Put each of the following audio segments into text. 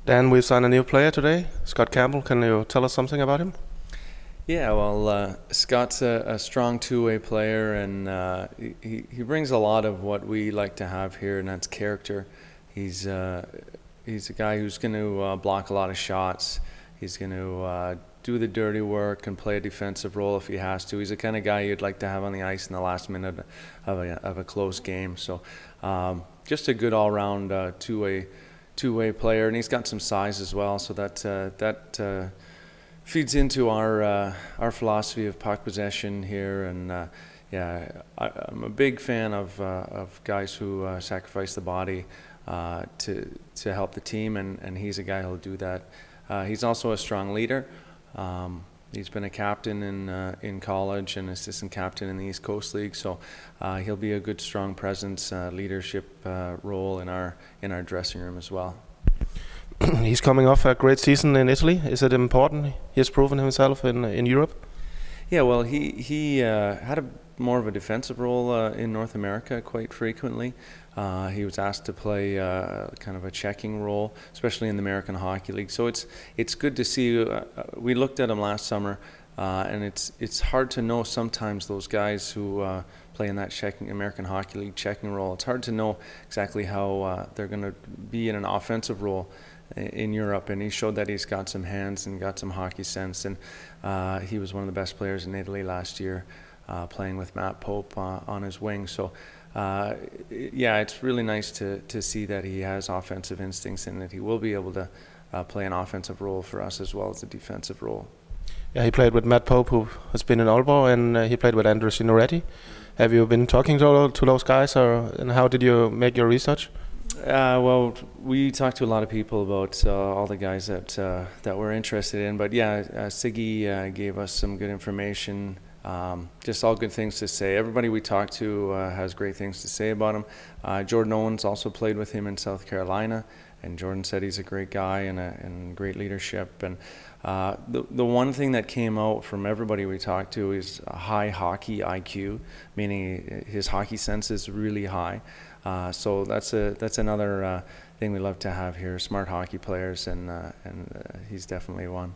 Dan, we signed a new player today, Scott Campbell. Can you tell us something about him? Yeah, well, Scott's a strong two-way player, and he brings a lot of what we like to have here, and that's character. He's a guy who's going to block a lot of shots. He's going to do the dirty work and play a defensive role if he has to. He's the kind of guy you'd like to have on the ice in the last minute of a close game. So just a good all-round two-way player, and he's got some size as well. So that feeds into our philosophy of puck possession here, and yeah, I'm a big fan of guys who sacrifice the body to help the team, and he's a guy who'll do that. He's also a strong leader. He's been a captain in college and assistant captain in the East Coast League, so he'll be a good, strong presence, leadership role in our dressing room as well. He's coming off a great season in Italy. Is it important? He has proven himself in Europe. Yeah, well, he had more of a defensive role in North America quite frequently. He was asked to play kind of a checking role, especially in the American Hockey League. So it's good to see. We looked at him last summer, and it's hard to know sometimes those guys who play in that American Hockey League checking role. It's hard to know exactly how they're going to be in an offensive role in Europe, and he showed that he's got some hands and got some hockey sense, and he was one of the best players in Italy last year, playing with Matt Pope on his wing. So yeah, it's really nice to see that he has offensive instincts and that he will be able to play an offensive role for us as well as a defensive role. Yeah, he played with Matt Pope, who has been in Aalborg, and he played with Andrew Signoretti. Have you been talking to those guys, and how did you make your research? Well, we talked to a lot of people about all the guys that we're interested in, but yeah, Siggy gave us some good information, just all good things to say. Everybody we talked to has great things to say about him. Jordan Owens also played with him in South Carolina, and Jordan said he's a great guy and great leadership. And the one thing that came out from everybody we talked to is a high hockey IQ, meaning his hockey sense is really high. So that's another thing we love to have here, smart hockey players, and he's definitely one.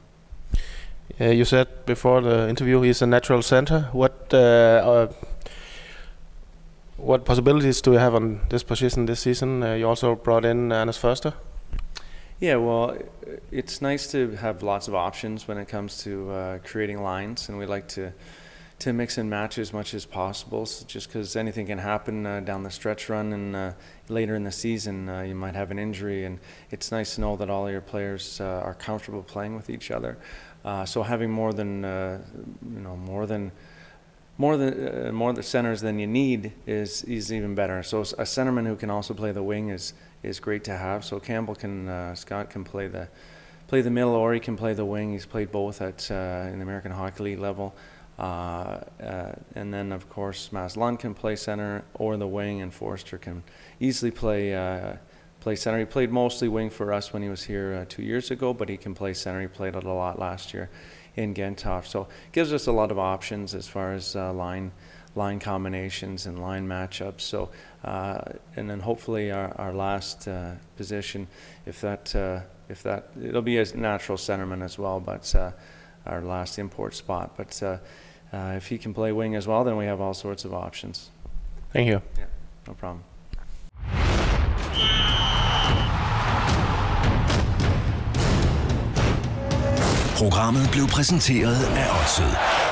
You said before the interview he's a natural center. What possibilities do you have on this position this season? You also brought in Anders Förster. Yeah, well, it's nice to have lots of options when it comes to creating lines, and we like to mix and match as much as possible, so just because anything can happen down the stretch run, and later in the season you might have an injury, and it's nice to know that all your players are comfortable playing with each other. So having more the centers than you need is even better. So a centerman who can also play the wing is great to have. So Scott can play the middle, or he can play the wing. He's played both at in the American Hockey League level. And then of course Mads Lund can play center or the wing, and Forster can easily play center. He played mostly wing for us when he was here 2 years ago, but he can play center. He played it a lot last year in Gentofte, so it gives us a lot of options as far as line combinations and line matchups. So and then hopefully our last position, if that it'll be a natural centerman as well, but our last import spot, but if he can play wing as well, then we have all sorts of options. Thank you. Yeah, no problem. Programmet blev præsenteret af Odset.